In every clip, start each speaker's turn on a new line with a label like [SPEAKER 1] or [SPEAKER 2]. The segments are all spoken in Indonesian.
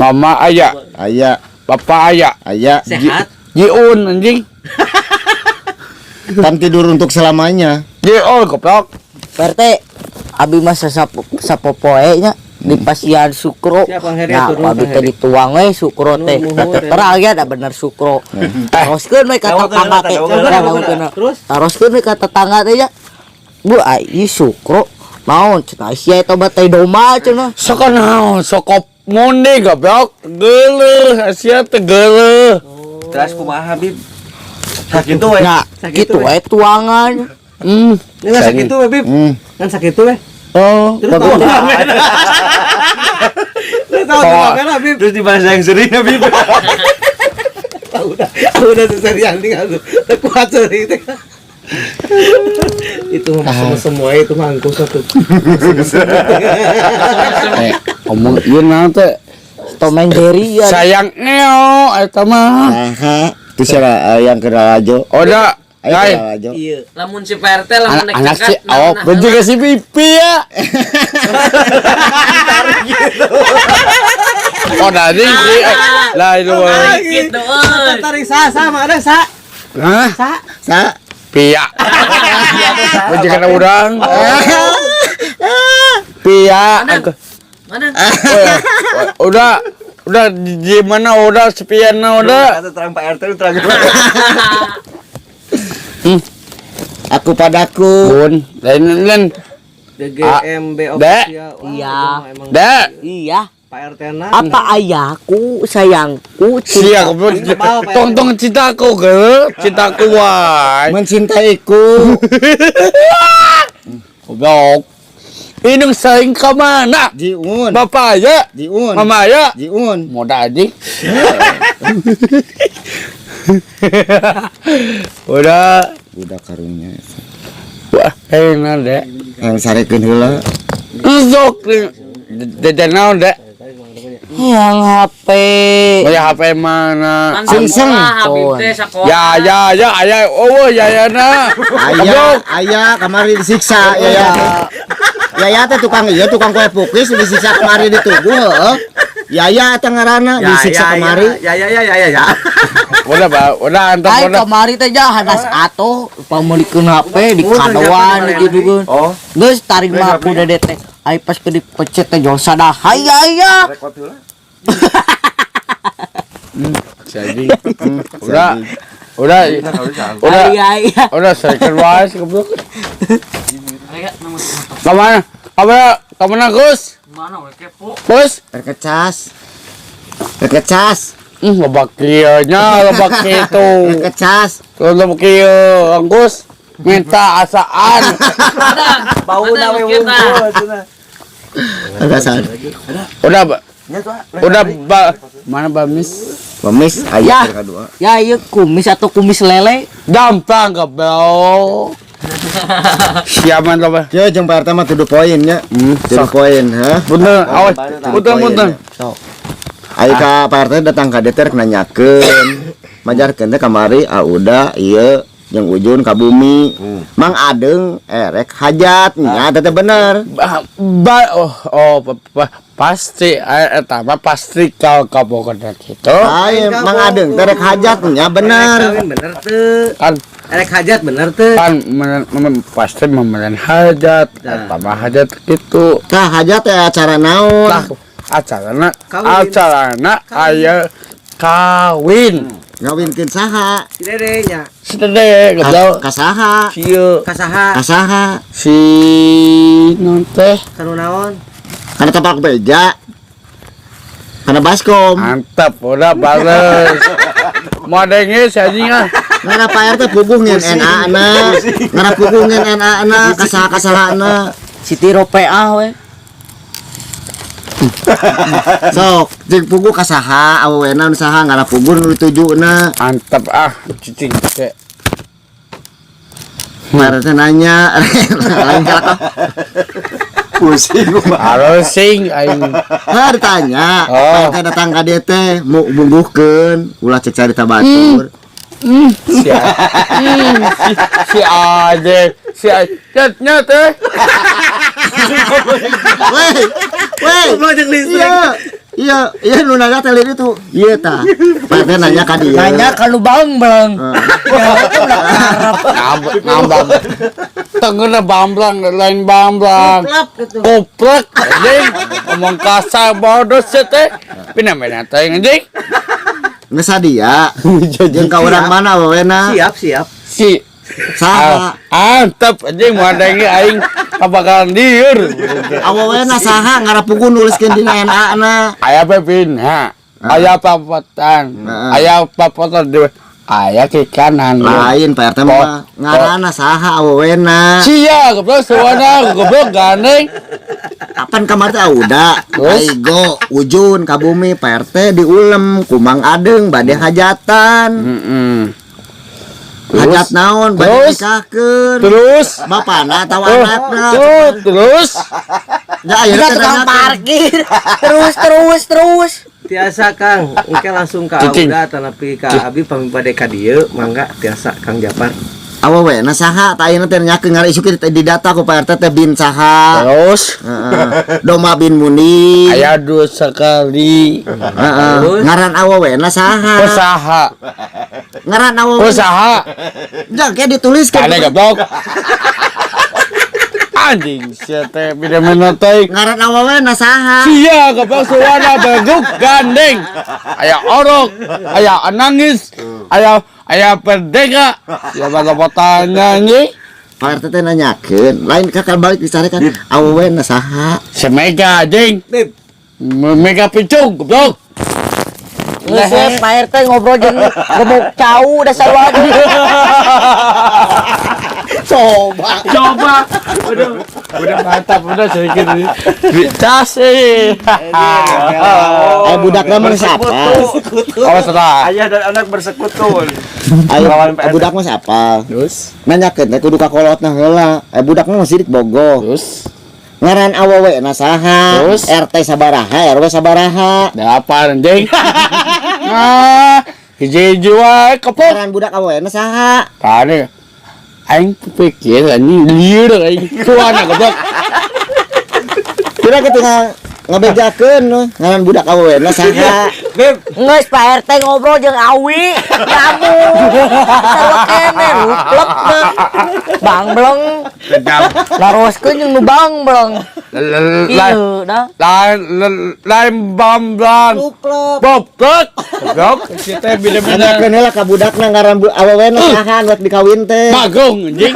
[SPEAKER 1] Mama aya, Papa aya.
[SPEAKER 2] Sehat.
[SPEAKER 1] Jiun anjing.
[SPEAKER 3] Tam tidur untuk selamanya.
[SPEAKER 1] Jiun goblok.
[SPEAKER 4] Perte abi mah sapopoe nya di pasian sukro. Nah, abi teh dituang we sukro teh. Terang ya da bener sukro. Taroskeun we ka tetangga teh. Taroskeun we ka tetangga teh ya. Bu ai sukro naon cenah sia eta teh doma cenah.
[SPEAKER 1] Sok naon, sokop monde goblok. Geuleuh, asia teh geuleuh.
[SPEAKER 2] Terus kumaha Habib? Sakitu we.
[SPEAKER 4] Nah, gitu we tuangan.
[SPEAKER 2] Nggak sakitu we Bib. Kan sakitu we.
[SPEAKER 4] Oh,
[SPEAKER 2] Terus Habib. Terus dibahas yang sering Habib. Udah seserian tinggal tuh. Kuat sering teh. Itu semua itu mangkus satu.
[SPEAKER 1] Ngomong ieu naon teh?
[SPEAKER 4] Tom and Jerry ya.
[SPEAKER 1] Sayang eo eta mah.
[SPEAKER 3] Itu siapa yang ke Rajo?
[SPEAKER 1] Oda,
[SPEAKER 3] Ayo
[SPEAKER 1] ay.
[SPEAKER 3] Rajo.
[SPEAKER 2] Iya.
[SPEAKER 5] Lamun si PRT lamun naik
[SPEAKER 1] Anak si
[SPEAKER 5] tingkat,
[SPEAKER 1] awak pun juga si pipi ya. Oh dari si lah itu.
[SPEAKER 5] gitu euy.
[SPEAKER 2] Tarik sama ada
[SPEAKER 1] Hah?
[SPEAKER 3] Sa.
[SPEAKER 1] Pia. Pun juga urang. Pia.
[SPEAKER 5] Mana?
[SPEAKER 1] Udah di mana udah sepianna udah.
[SPEAKER 2] Kata terang Pak RT terang.
[SPEAKER 3] Aku padaku.
[SPEAKER 1] Bun, lain.
[SPEAKER 2] DGMB
[SPEAKER 1] Dek.
[SPEAKER 2] official.
[SPEAKER 4] Iya.
[SPEAKER 1] Dek.
[SPEAKER 4] Iya.
[SPEAKER 2] Pak RT na.
[SPEAKER 4] Apa ayahku, sayangku,
[SPEAKER 1] Siap, tong cintaku ke, cintaku wae.
[SPEAKER 3] Mencintaiku.
[SPEAKER 1] Goblok. Indung saing ka mana?
[SPEAKER 3] Jiun.
[SPEAKER 1] Bapak ya,
[SPEAKER 3] Jiun.
[SPEAKER 1] Mama ya.
[SPEAKER 3] Jiun.
[SPEAKER 1] Moda anjing. Udah.
[SPEAKER 3] Budak karunya.
[SPEAKER 1] Wah, enak deh.
[SPEAKER 3] Yang sarekeun heula.
[SPEAKER 1] Sok. Jajan naon deh?
[SPEAKER 4] yang HP.
[SPEAKER 1] Oh ya HP mana?
[SPEAKER 5] Kan
[SPEAKER 3] Sing-sing.
[SPEAKER 5] sekolah, Habib teh sekolah.
[SPEAKER 1] Ya, ayah. Oh, ya na.
[SPEAKER 3] Ayah kamari disiksa ya. Ya teh tukang kue pukis disiksa kemari ditugu heeh. Ya eta ngaranna disiksa kemari.
[SPEAKER 2] Ya.
[SPEAKER 1] Udah antar
[SPEAKER 4] Ai kamari teh jah hadas atuh pamulikeun HP di kadoan gitu kan.
[SPEAKER 2] Oh.
[SPEAKER 4] Geus tarik mah aku udah detek. Ai pas ke dipecet teh jol sadah. Hayya.
[SPEAKER 1] Jadi udah udah saya keluar goblok. Kemana Gus?
[SPEAKER 5] Mana we kepo?
[SPEAKER 1] Gus?
[SPEAKER 3] Perkecas.
[SPEAKER 1] Lobak kieu nya, lobak kitu.
[SPEAKER 3] Perkecas.
[SPEAKER 1] Lobak kieu, Gus. Minta asaan.
[SPEAKER 2] Bauna we wungkul cenah.
[SPEAKER 3] Perkecas.
[SPEAKER 1] Udah mana Bamis?
[SPEAKER 3] Pemis
[SPEAKER 4] Ya.
[SPEAKER 3] ayah kedua.
[SPEAKER 4] Ya ieu kumis atau kumis lele.
[SPEAKER 1] Gampang goblok. Siaman apa?
[SPEAKER 3] Ya jeung Pak RT mah tuduh poin nya. Tuduh poin, ha.
[SPEAKER 1] Punten, awas. Punten.
[SPEAKER 3] Sok. Ayo ka Pak RT datang ka DT rek nanyakeun. Majarkeun teh kamari udah ieu jeung ujun ka bumi. Mang Adeng rek hajat nya teh bener. Pasti eta mah pasti kau pokokna kitu. Ayo Mang Adeng teh rek hajat nya bener.
[SPEAKER 2] Bener teu.
[SPEAKER 1] Kan
[SPEAKER 2] Erek hajat bener teu.
[SPEAKER 1] pasti memeran hajat, eta mah hajat kitu.
[SPEAKER 3] Tah hajat teh acara naon?
[SPEAKER 1] Tah acarana aya kawin.
[SPEAKER 3] Ngawinkeun saha?
[SPEAKER 2] Si Dede nya.
[SPEAKER 1] Sedeh goblok.
[SPEAKER 3] Ka saha?
[SPEAKER 1] Sieu
[SPEAKER 2] Kasaha?
[SPEAKER 3] Ka saha?
[SPEAKER 1] si non teh
[SPEAKER 2] Kanu naon?
[SPEAKER 3] Kana tapak beja. Kana baskom.
[SPEAKER 1] mantap udah bales. Modenge si anjing ah.
[SPEAKER 3] Ngana Pak RT puguh ngen NA na. Ngana puguh ngen NA na ka saha na.
[SPEAKER 4] Siti Ropea we.
[SPEAKER 3] Sok, jeung puguh ka saha awewena nu saha ngana puguh nu ditujuna.
[SPEAKER 1] Mantap ah cicing teh.
[SPEAKER 3] Pak RT nanya, lain kalak.
[SPEAKER 1] Halo sing aing.
[SPEAKER 3] Ditanya,
[SPEAKER 1] Oh.
[SPEAKER 3] Pak RT datang ka dieu teh mau bumbuhkeun ulah cek carita batur.
[SPEAKER 1] Si Ade, nya teh.
[SPEAKER 3] Weh.
[SPEAKER 2] Goblok jeung listrik.
[SPEAKER 3] Iya. Iya, nu nanya teh itu. Iya tah. Pak RT nanya ka dia.
[SPEAKER 4] Nanya kalau bang-bang.
[SPEAKER 1] Ngambang. Tengena bamblang lain bamblang. Goblok anjing. Ngomong kasar bodoh sih teh. Pina-pina teh anjing.
[SPEAKER 3] Geus sadia. Jeung ka urang mana awewena?
[SPEAKER 2] Siap.
[SPEAKER 1] Si
[SPEAKER 3] Saha?
[SPEAKER 1] antep anjing modengi aing kabakalan dieur.
[SPEAKER 3] Awewena saha ngarapukeun nuliskeun dina NA-na.
[SPEAKER 1] Aya pepinha. Aya papatan. Aya papatan di aya ke kanan.
[SPEAKER 3] Lain Pak RT mah ngaranna saha awewena.
[SPEAKER 1] Sia goblok sawana goblok gandeng.
[SPEAKER 3] Kapan kamar teh udah. Aigo Ujun ka bumi Pak RT diulem kumang adeng bade hajatan. Hajat naon bade
[SPEAKER 1] Terus?
[SPEAKER 3] nikahkeun.
[SPEAKER 1] Terus
[SPEAKER 3] Bapana tahu anakna.
[SPEAKER 1] terus
[SPEAKER 3] Ya ayeuna
[SPEAKER 4] Kita
[SPEAKER 3] teh
[SPEAKER 4] tukang
[SPEAKER 3] anak.
[SPEAKER 4] parkir. Terus.
[SPEAKER 2] Tiasa Kang, engke langsung ka
[SPEAKER 1] Cicing.
[SPEAKER 2] udah tanapi ka abi pamipade ka dieu mangga tiasa Kang Japar.
[SPEAKER 3] Awewena saha tah ayeuna teh nyakeun ngari isuk di data ku Pak RT teh bin saha.
[SPEAKER 1] terus
[SPEAKER 3] Doma bin Muni.
[SPEAKER 1] aya dua sekali
[SPEAKER 3] Ngaran awewena saha?
[SPEAKER 1] usaha
[SPEAKER 3] Ngaran awewena.
[SPEAKER 1] usaha
[SPEAKER 3] Jangan kayak dituliskan.
[SPEAKER 1] ada goblok anjing sia teh bida teh
[SPEAKER 3] Ngaran awewena saha?
[SPEAKER 1] sia goblok sawana beguk gandeng aya orok aya nangis aya perdeka siapa tanya anjing
[SPEAKER 3] Pak RT teh nanyakeun, lain kakal balik dicarekan awewena saha?
[SPEAKER 1] semega anjing
[SPEAKER 2] Bib,
[SPEAKER 1] mega picung goblok
[SPEAKER 4] Ngesep Pak RT ngobrol jeung gemuk cau udah salah.
[SPEAKER 1] coba udah mantap udah sedikit dicas
[SPEAKER 3] Budak mah siapa?
[SPEAKER 1] awas lah
[SPEAKER 5] Ayah dan anak bersekutu.
[SPEAKER 3] Ayo budak mah siapa?
[SPEAKER 1] terus
[SPEAKER 3] Nanyakeun teh kudu kakolotna heula. Budak mah sidik bogoh.
[SPEAKER 1] terus
[SPEAKER 3] Ngaran awewena saha?
[SPEAKER 1] Terus?
[SPEAKER 3] RT sabaraha, RW sabaraha.
[SPEAKER 1] ada apa anjing hiji-hiji wae kapok
[SPEAKER 3] Ngaran budak awewena saha?
[SPEAKER 1] tadi aing pikir anjing lieur aing kuana goblok
[SPEAKER 3] Kira ketinggal ngabejakeun ngaran budak awewena saha?
[SPEAKER 2] Bib,
[SPEAKER 4] Nges Pak RT ngobrol jeung Awi. Kamu. Sarua kene luplep teh. Bang-bleng. Laroskeun jeung nu bang-bleng. Ieu dah.
[SPEAKER 1] lain bamblang boblok goblok si teh beda-beda
[SPEAKER 3] Nanyakeun heula ka budakna ngaran awewena saha buat dikawin teh.
[SPEAKER 1] bagong anjing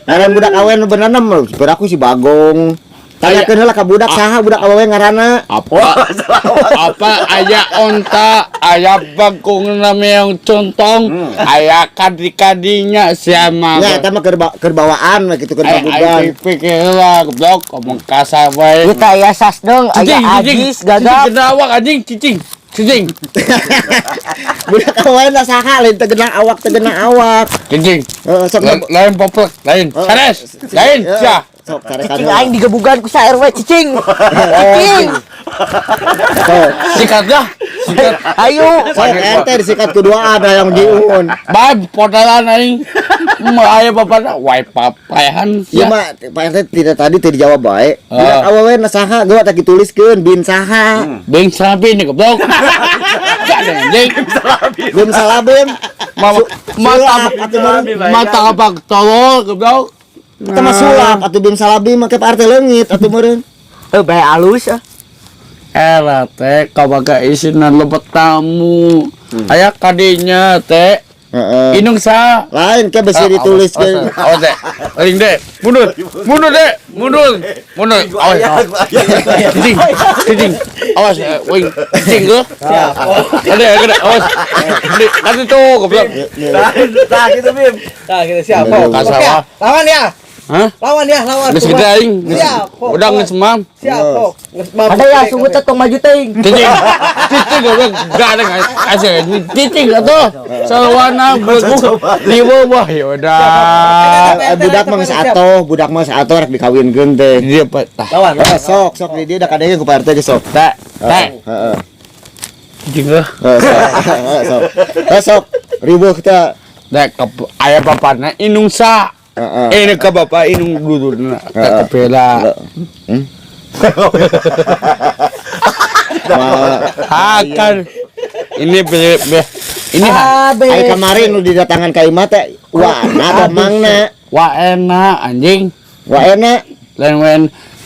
[SPEAKER 3] Ngaran budak awewe nu beunana mah aku si Bagong. Tanyakeun heula ka budak saha budak awewe ngaranna?
[SPEAKER 1] apa aya onta aya bagong namanya contong aya kadi-kadinya siapa
[SPEAKER 3] Ya eta mah keur bawaan we kitu keur bagugan.
[SPEAKER 1] aing pikir lah goblok ngomong kasar wae
[SPEAKER 4] Ieu aya sasdeung, aya ajis gagap.
[SPEAKER 1] cicing awak anjing cicing
[SPEAKER 3] Budak awewe na saha lain teu geuna awak teu geuna awak.
[SPEAKER 1] cicing
[SPEAKER 3] Heeh sok
[SPEAKER 1] lain poplek lain sanes lain sia
[SPEAKER 3] sok carekan
[SPEAKER 4] Cicing
[SPEAKER 3] heula.
[SPEAKER 4] aing digebugan ku sa RW cicing. Cicing.
[SPEAKER 3] Sok
[SPEAKER 1] sikat dah sikat
[SPEAKER 4] Ayo.
[SPEAKER 3] sok ente disikat kedua ada yang diun.
[SPEAKER 1] bab podalan aing mah aya bapak wae papayan
[SPEAKER 3] Ieu mah Pak RT tidak tadi teu dijawab bae. Budak awewe na saha geuh tak dituliskeun bin saha?
[SPEAKER 1] beng sapi nih goblok gak ada anjing
[SPEAKER 3] Bin salabim.
[SPEAKER 1] mata apa tolol goblok
[SPEAKER 3] Eta mah sulap atuh bin salabim make Pak RT leungit atuh meureun.
[SPEAKER 4] Bae alus ah.
[SPEAKER 1] Era teh kabaga isinan lebet tamu aya kadinya teh
[SPEAKER 3] Heeh.
[SPEAKER 1] inung sa
[SPEAKER 3] Lain ke besi dituliskeun.
[SPEAKER 1] awas deh ring deh mundur awas cicing awas wing cicing gua ada awas nanti tuh goblok
[SPEAKER 2] tah gitu Bib. Tah gitu siap.
[SPEAKER 1] kasawa
[SPEAKER 2] Lawan ya.
[SPEAKER 1] hah
[SPEAKER 2] Lawan ya, lawan.
[SPEAKER 1] geus gede aing udah geus mam
[SPEAKER 2] Siap, Pok.
[SPEAKER 4] Ada ya sungguh teh tong maju teuing.
[SPEAKER 1] cicing goblok gak ada kasih cicing atuh sawana beku di bawah ya udah
[SPEAKER 3] Budak mah geus atoh, budak mah geus atoh rek dikawinkeun teh.
[SPEAKER 1] dia patah
[SPEAKER 2] Lawan.
[SPEAKER 3] Sok di dia da kadenge ku Pak RT ge sok.
[SPEAKER 1] teh
[SPEAKER 3] Heeh.
[SPEAKER 1] cicing gua
[SPEAKER 3] Sok. Sok. Ribuh kita.
[SPEAKER 1] dek aya bapana inung sa Ini ke bapak ini dulu na kapela. Akan ini ini
[SPEAKER 3] Ai kemarin nu didatangan ka imah teh wana mangna.
[SPEAKER 1] wa enak anjing.
[SPEAKER 3] Wa enak.
[SPEAKER 1] Lain wen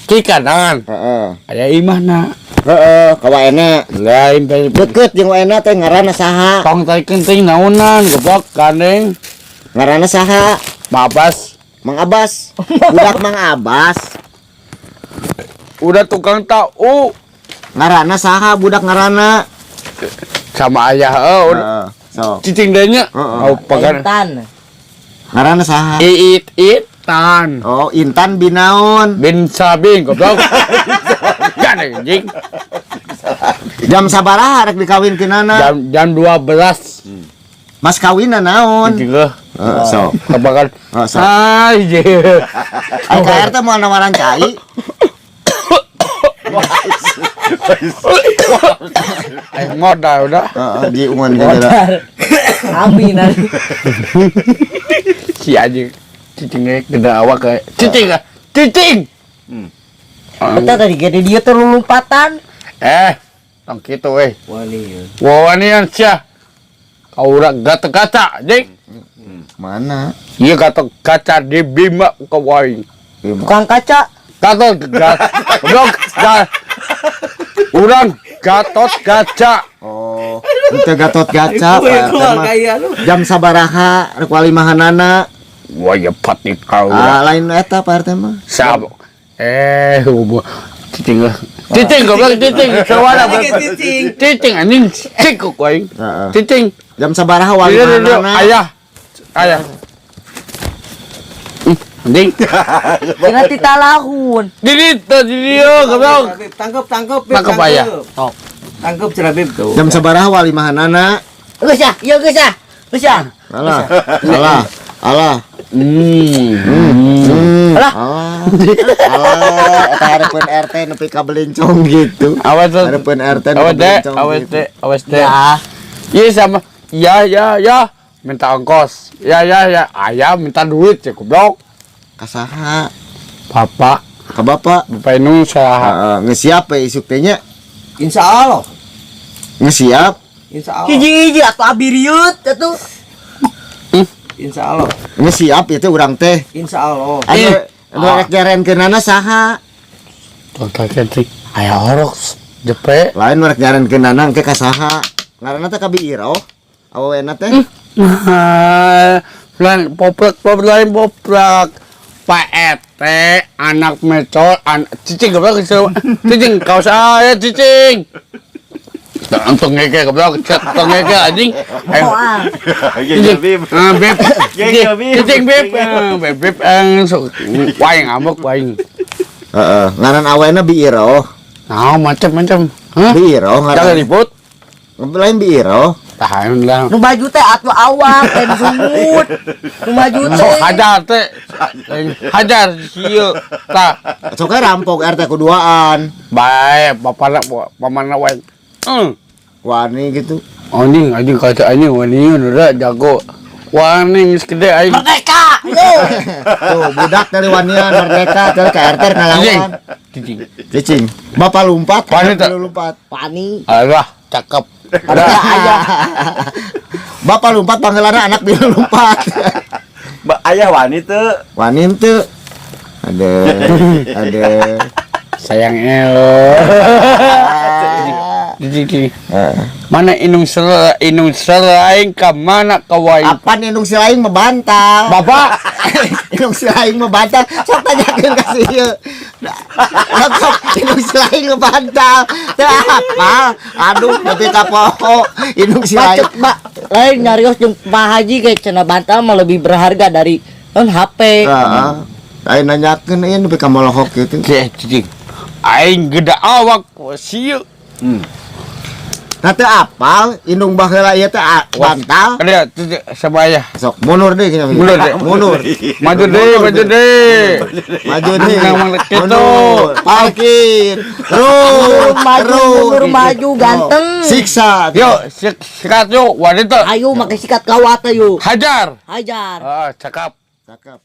[SPEAKER 1] kikanan.
[SPEAKER 3] Heeh.
[SPEAKER 1] Aya imahna.
[SPEAKER 3] Heeh, ka wa enak.
[SPEAKER 1] Lain
[SPEAKER 3] Deket jeung wa enak teh ngaranna saha?
[SPEAKER 1] tong tai kenting naunan goblok gandeng.
[SPEAKER 3] Ngaranna saha?
[SPEAKER 1] Babas.
[SPEAKER 3] Mang Abbas. Budak Mang Abbas.
[SPEAKER 1] Udah tukang tahu
[SPEAKER 3] Ngaranna saha budak ngaranna?
[SPEAKER 1] sama ayah udah
[SPEAKER 3] So.
[SPEAKER 1] cicing denya. Oh pagar
[SPEAKER 4] Intan.
[SPEAKER 3] Ngaranna saha?
[SPEAKER 1] itan
[SPEAKER 3] Oh, Intan binaon.
[SPEAKER 1] bin sabing goblok. Gandeng anjing.
[SPEAKER 3] Jam sabaraha rek dikawinkeunana?
[SPEAKER 1] Jam 12.
[SPEAKER 3] Mas kawinna naon?
[SPEAKER 1] Juga
[SPEAKER 3] So.
[SPEAKER 1] kebakan.
[SPEAKER 3] So.
[SPEAKER 1] Anjir.
[SPEAKER 3] Ai ka RT mau nawaran cai?
[SPEAKER 1] Ayo modal udah.
[SPEAKER 3] Heeh, di ungan gitu.
[SPEAKER 4] Amin nanti.
[SPEAKER 1] Si anjing cicingnya gede awak kayak cicing ah. Cicing.
[SPEAKER 4] Kita tadi gede dia terlumpatan.
[SPEAKER 1] Tong kitu weh.
[SPEAKER 2] Wani.
[SPEAKER 1] Wawanian sia. Kau udah gatot kaca, anjing.
[SPEAKER 3] Mana?
[SPEAKER 1] Iya gatot kaca di Bima kawain.
[SPEAKER 4] Bukan kaca.
[SPEAKER 1] Gatot goblok. Urang gatot kaca.
[SPEAKER 3] Oh, itu Gatot Gaca, Pak RT mah. Jam sabaraha rek walimahanana?
[SPEAKER 1] Wah ya pati kau.
[SPEAKER 3] Lain eta Pak RT mah.
[SPEAKER 1] Sab. Cicing lah. Cicing goblok cicing. Sawara cicing anjing cikuk wae.
[SPEAKER 3] Heeh.
[SPEAKER 1] Cicing.
[SPEAKER 3] Jam sabaraha walimahanana?
[SPEAKER 1] Ayah. Anjing.
[SPEAKER 4] Dengan titalahun.
[SPEAKER 1] Di dia goblok.
[SPEAKER 2] Tangkep.
[SPEAKER 1] Tangkep ayah.
[SPEAKER 2] Tok. Tangkep cenah Bib tuh.
[SPEAKER 3] Jam sabaraha walimahanana?
[SPEAKER 4] Geus ya, iya geus ya. Geus ya.
[SPEAKER 3] Alah.
[SPEAKER 4] Alah.
[SPEAKER 3] Eta hareupeun RT nepi ka belincong gitu.
[SPEAKER 1] Awas
[SPEAKER 3] Hareupeun RT nepi
[SPEAKER 1] awas
[SPEAKER 3] ka belincong gitu.
[SPEAKER 1] awas deh.
[SPEAKER 4] Ya.
[SPEAKER 1] Iya sama. Ya. Minta ongkos. Ya. Ayah minta duit ya goblok.
[SPEAKER 3] Kasaha?
[SPEAKER 1] Bapak.
[SPEAKER 3] Ka bapak?
[SPEAKER 1] Bapak ini usaha.
[SPEAKER 3] Ngesiap we isuk teh nya.
[SPEAKER 2] Insyaallah.
[SPEAKER 3] Ngesiap.
[SPEAKER 2] Insyaallah.
[SPEAKER 4] Hiji atuh abiriut atuh.
[SPEAKER 2] Insyaallah.
[SPEAKER 3] Ngesiap itu urang teh.
[SPEAKER 2] Insyaallah.
[SPEAKER 3] Anu rek jarenkeunana saha?
[SPEAKER 1] Tuh kaget. Ayah orok jepe.
[SPEAKER 3] Lain rek jarenkeunana engke ka saha? Ngaranna teh ka Biiro. Awena teh.
[SPEAKER 1] Lain poplak Pak RT anak mecol cicing goblok cicing kau saya cicing. Untung ngeke goblok tong ngeke anjing. Cicing. Beb. Cicing beb. Beb waing ngambek waing.
[SPEAKER 3] Heeh, ngaran awena Biiro.
[SPEAKER 1] Nah, macam-macam. Hah?
[SPEAKER 3] Biiro
[SPEAKER 1] Jangan
[SPEAKER 3] ngaran.
[SPEAKER 1] ribut.
[SPEAKER 3] Lain Biiro.
[SPEAKER 1] Tahan lah.
[SPEAKER 4] Nu baju teh atuh awak dan sumut. Nu baju teh.
[SPEAKER 1] Hajar teh. Hajar sieu tah.
[SPEAKER 3] Sok rampok RT kuduaan.
[SPEAKER 1] Bae, bapana pamana wae.
[SPEAKER 3] Wani gitu.
[SPEAKER 1] Anjing kaca anjing wani udah jago. Wani geus gede aing.
[SPEAKER 4] Merdeka.
[SPEAKER 3] Tuh, budak dari wanian merdeka dari KRT ngalawan.
[SPEAKER 1] Cicing.
[SPEAKER 3] Cicing. Bapak lompat,
[SPEAKER 1] Wanita.
[SPEAKER 3] lompat.
[SPEAKER 4] Pani.
[SPEAKER 1] Alah, cakep.
[SPEAKER 4] Ada ayah.
[SPEAKER 3] Bapak lompat panggilanna anak dia lompat.
[SPEAKER 2] Ayah wani teu.
[SPEAKER 3] Wani teu. Ada.
[SPEAKER 1] Sayang Cicing. Mana inung selain ka mana kawain.
[SPEAKER 3] Apa indung si lain membantah.
[SPEAKER 1] Bapak,
[SPEAKER 3] Indung si lain membantah. Sok tanyakeun ka si ieu. Sok indung si lain membantah. Teu apa? Aduh, nepi ka poho. Indung si lain.
[SPEAKER 4] Bacot, Mbak. Lain nyarios jeung Pak Haji kayak cenah bantal mah lebih berharga dari HP.
[SPEAKER 3] Heeh. Aing nanyakeun ieu nepi ka molohok kitu.
[SPEAKER 1] cicing. Aing gede awak sieu.
[SPEAKER 3] Nah teu apal indung baheula ieu teh bantal.
[SPEAKER 1] Ada sabaya.
[SPEAKER 3] Sok mundur deui nya.
[SPEAKER 1] Mundur deh.
[SPEAKER 3] Mundur.
[SPEAKER 1] Maju deh.
[SPEAKER 3] Maju deui.
[SPEAKER 1] Nang kitu.
[SPEAKER 3] Mundur. Parkir. Terus
[SPEAKER 4] Mundur maju ganteng.
[SPEAKER 3] Siksa.
[SPEAKER 1] Yuk, sikat yuk wanita.
[SPEAKER 4] Ayo make sikat kawat yuk.
[SPEAKER 1] Hajar.
[SPEAKER 4] Hajar.
[SPEAKER 1] Cakap.
[SPEAKER 3] Cakep.